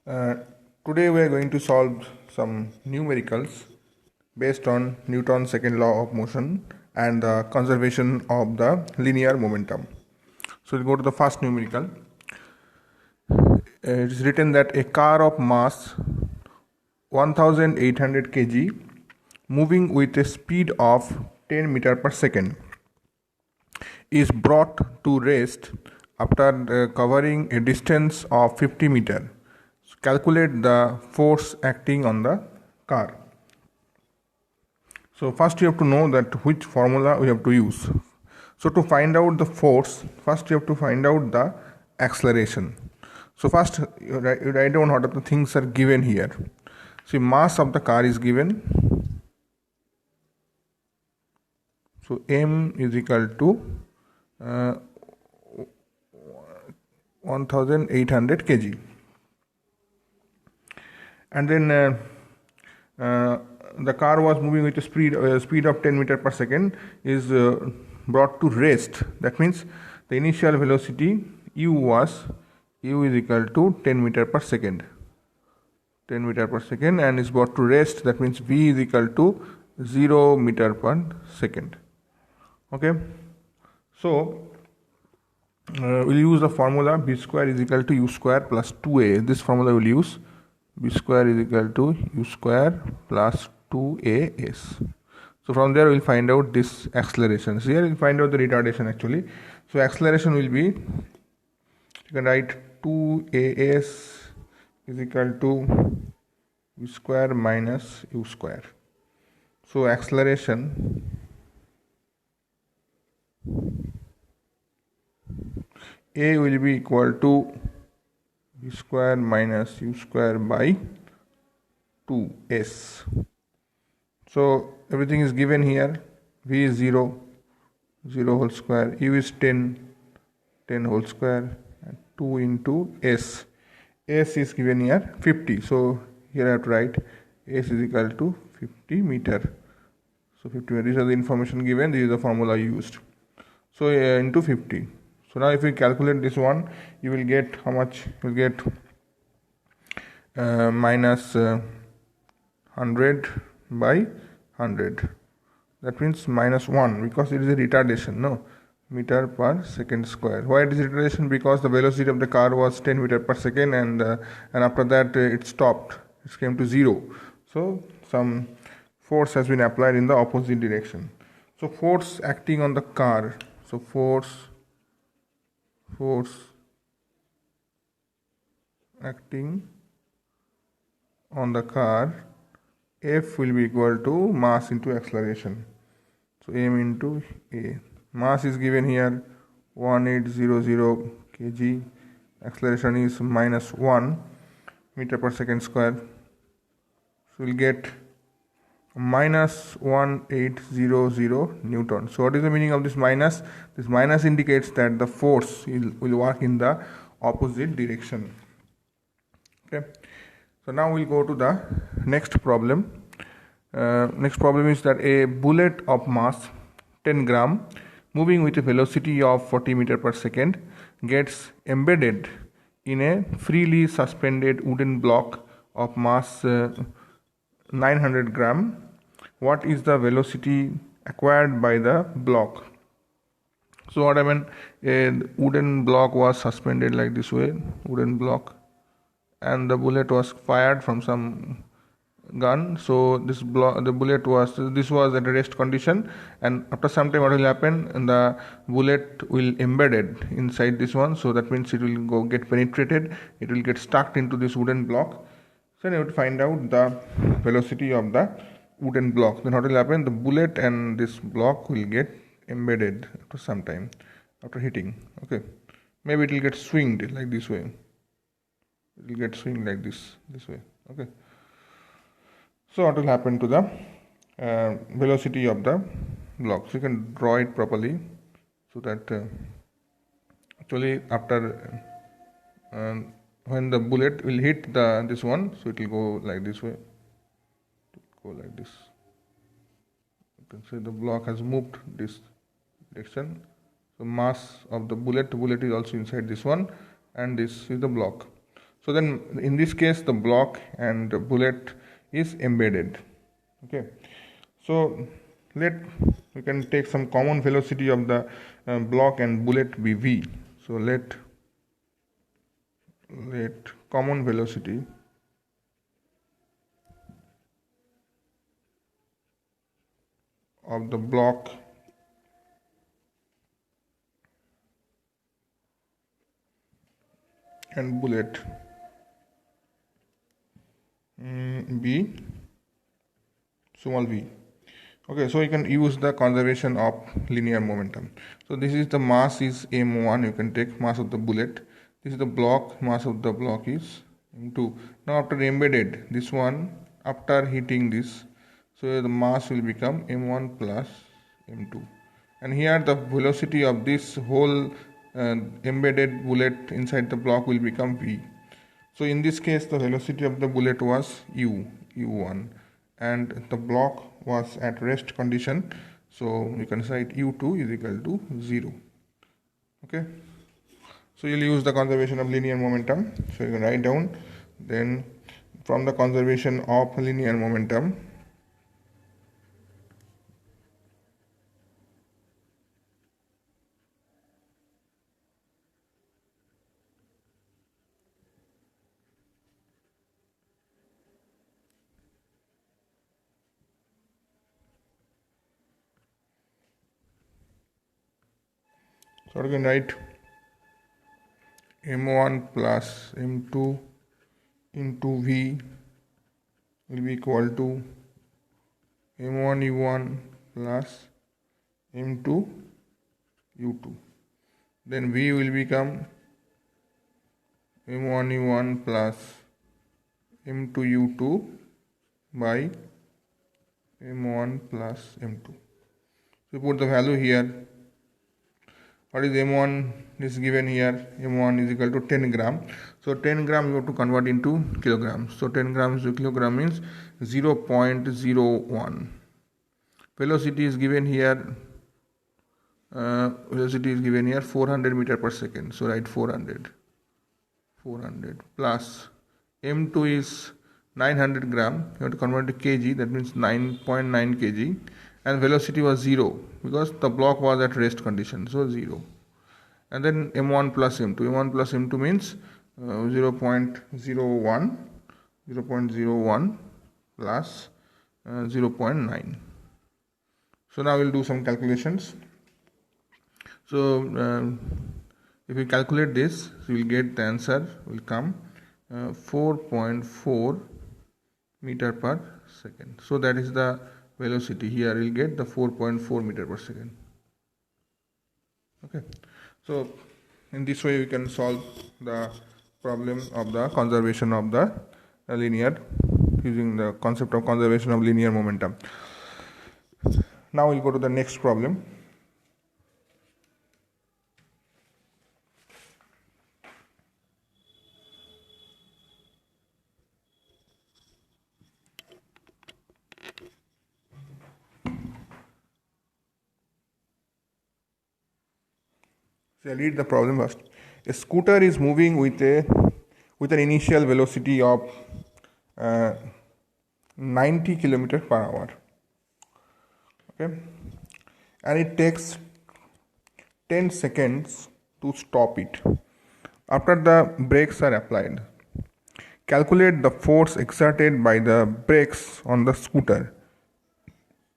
Uh, Today we are going to solve some numericals based on Newton's second law of motion and the conservation of the linear momentum. So we go to the first numerical. It is written that a car of mass 1800 kg moving with a speed of 10 meter per second is brought to rest after covering a distance of 50 meter. So calculate the force acting on the car. So first you have to know that which formula we have to use. So to find out the force, first you have to find out the acceleration. So first you write down what are the things are given here. See, mass of the car is given. So m is equal to 1800 kg. And then the car was moving with a speed of 10 meter per second is brought to rest. That means the initial velocity u is equal to 10 meter per second. 10 meter per second and is brought to rest. That means v is equal to 0 meter per second. Okay. So we'll use the formula b square is equal to u square plus 2a. This formula we'll use. B square is equal to u square plus 2as. So from there we'll find out this acceleration. So here we'll find out the retardation actually. So acceleration will be, you can write 2as is equal to u square minus u square. So acceleration a will be equal to u square minus u square by 2s. So everything is given here. V is 0, 0 whole square, u is 10, 10 whole square, and 2 into s. S is given here 50. So here I have to write s is equal to 50 meter. So 50 meter, these are the information given, this is the formula used. So into 50. So now if you calculate this one, you will get how much? You will get minus 100 by 100. That means minus 1 because it is a retardation, no? Meter per second square. Why it is retardation? Because the velocity of the car was 10 meter per second and after that it stopped. It came to 0. So some force has been applied in the opposite direction. So force acting on the car. So force acting on the car, F will be equal to mass into acceleration. So m into a. Mass is given here 1800 kg. Acceleration is minus 1 meter per second square. So we'll get minus 1800 Newton. So what is the meaning of this minus? This minus indicates that the force will work in the opposite direction. Okay. So now we'll go to the next problem. Next problem is that a bullet of mass 10 gram moving with a velocity of 40 meter per second gets embedded in a freely suspended wooden block of mass 900 gram. What is the velocity acquired by the block? So what I mean, a wooden block was suspended like this way, wooden block, and the bullet was fired from some gun. So this bullet was at a rest condition, and after some time what will happen, and the bullet will embedded inside this one. So that means it will get penetrated, it will get stuck into this wooden block. So you have to find out the velocity of the wooden block. Then what will happen? The bullet and this block will get embedded after some time, after hitting. Okay, maybe it will get swinged like this way. It will get swinged like this way. Okay. So what will happen to the velocity of the block? So you can draw it properly, so that actually after when the bullet will hit this one, so it will go like this way. Go like this. You can see the block has moved this direction. So mass of the bullet is also inside this one, and this is the block. So then in this case the block and the bullet is embedded. Okay, so we can take some common velocity of the block and bullet be v. So let common velocity of the block and bullet be small v. Okay, so you can use the conservation of linear momentum. So this is the mass is m1, you can take mass of the bullet. This is the block, mass of the block is m2. Now after embedded, this one, after hitting this, so the mass will become m1 plus m2. And here the velocity of this whole embedded bullet inside the block will become v. So in this case the velocity of the bullet was u1, and the block was at rest condition, so you can write u2 is equal to 0. Okay, so you'll use the conservation of linear momentum. So you can write down, then from the conservation of linear momentum, so you can write m1 plus m2 into v will be equal to m1 u1 plus m2 u2. Then v will become m1 u1 plus m2 u2 by m1 plus m2. So put the value here. What is m1 is given here? m1 is equal to 10 gram. So 10 gram you have to convert into kilograms. So 10 grams to kilogram means 0.01. Velocity is given here. 400 meter per second. So write 400 plus m2 is 900 gram. You have to convert to kg. That means 9.9 kg. And velocity was 0 because the block was at rest condition, so 0. And then m1 plus m2. m1 plus m2 means 0.01 plus 0.9. So now we'll do some calculations. So if we calculate this, so we'll get the answer will come 4.4 meter per second. So that is the velocity. Here we'll get the 4.4 meter per second. Okay, so in this way we can solve the problem of the conservation of the linear using the concept of conservation of linear momentum. Now we'll go to the next problem. So I'll read the problem first. A scooter is moving with an initial velocity of 90 km per hour. Okay, and it takes 10 seconds to stop it after the brakes are applied. Calculate the force exerted by the brakes on the scooter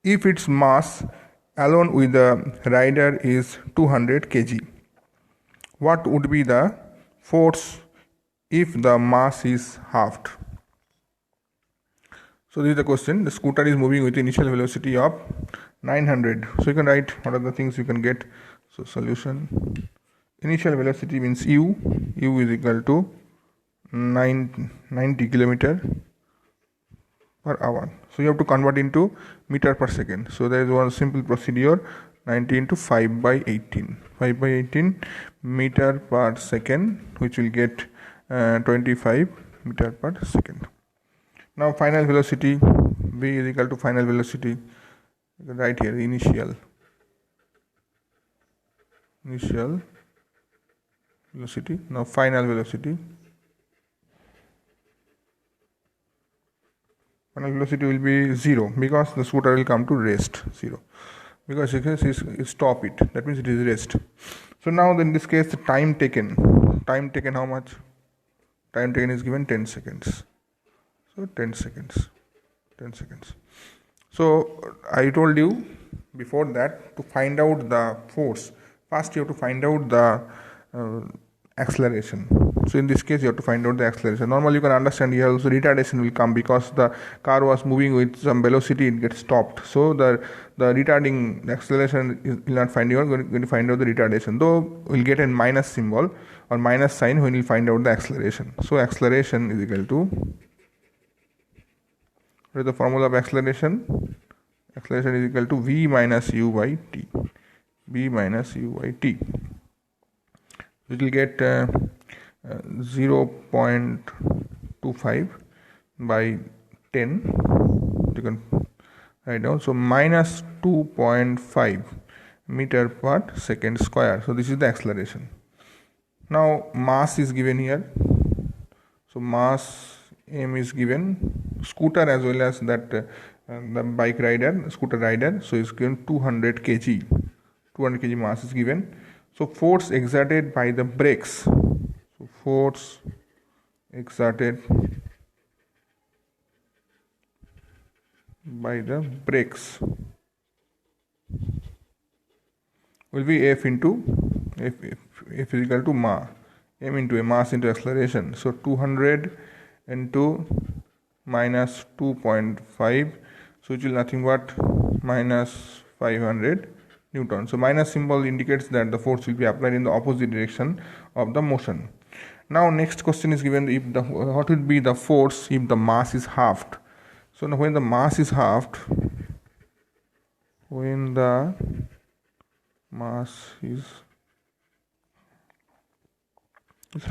if its mass alone with the rider is 200 kg. What would be the force if the mass is halved? So this is the question. The scooter is moving with initial velocity of 900. So you can write what are the things you can get. So solution. Initial velocity means u is equal to 90 km per hour. So you have to convert into meter per second. So there is one simple procedure. 90 into 5 by 18. 5 by 18 meter per second, which will get 25 meter per second. Now final velocity, v is equal to final velocity. You can write here initial velocity. Now final velocity. velocity will be 0 because the scooter will come to rest 0 because it is stop it, that means it is rest. So now in this case the time taken how much? Time taken is given 10 seconds. So 10 seconds. So I told you before that to find out the force, first you have to find out the acceleration. So in this case you have to find out the acceleration. Normally you can understand here also retardation will come because the car was moving with some velocity, it gets stopped. So the retarding, the acceleration will not find, you are going to find out the retardation, though we'll get a minus symbol or minus sign when we find out the acceleration. So acceleration is equal to, what is the formula of acceleration? Acceleration is equal to v minus u by t. V minus u by t. We will get 0.25 by 10. You can write down. So minus 2.5 meter per second square. So this is the acceleration. Now mass is given here. So mass m is given. Scooter as well as that the bike rider, scooter rider. So it's given 200 kg. 200 kg mass is given. So force exerted by the brakes. So force exerted by the brakes will be F into F is equal to ma. M into a mass into acceleration. So 200 into minus 2.5. So it will nothing but minus 500 Newton. So minus symbol indicates that the force will be applied in the opposite direction of the motion. Now next question is given, if the what will be the force if the mass is halved. So now when the mass is halved,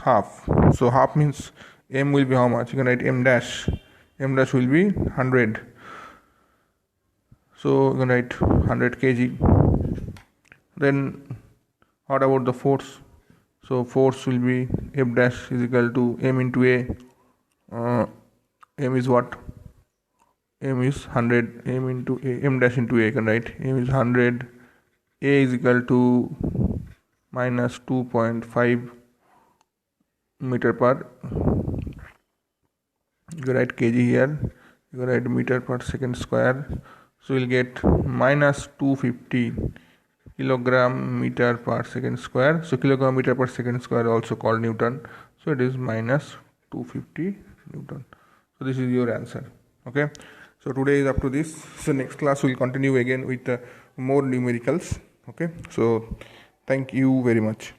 half. So half means m will be how much? You can write m dash. M dash will be 100. So you can write 100 kg. Then what about the force? So force will be F dash is equal to m into a. M is what? M is 100. M into a. M dash into a. You can write m is 100. A is equal to minus 2.5 meter per. You can write kg here. You can write meter per second square. So we'll get minus 250 kilogram meter per second square. So kilogram meter per second square also called Newton. So it is minus 250 Newton. So this is your answer. Okay. So today is up to this. So next class we will continue again with more numericals. Okay. So thank you very much.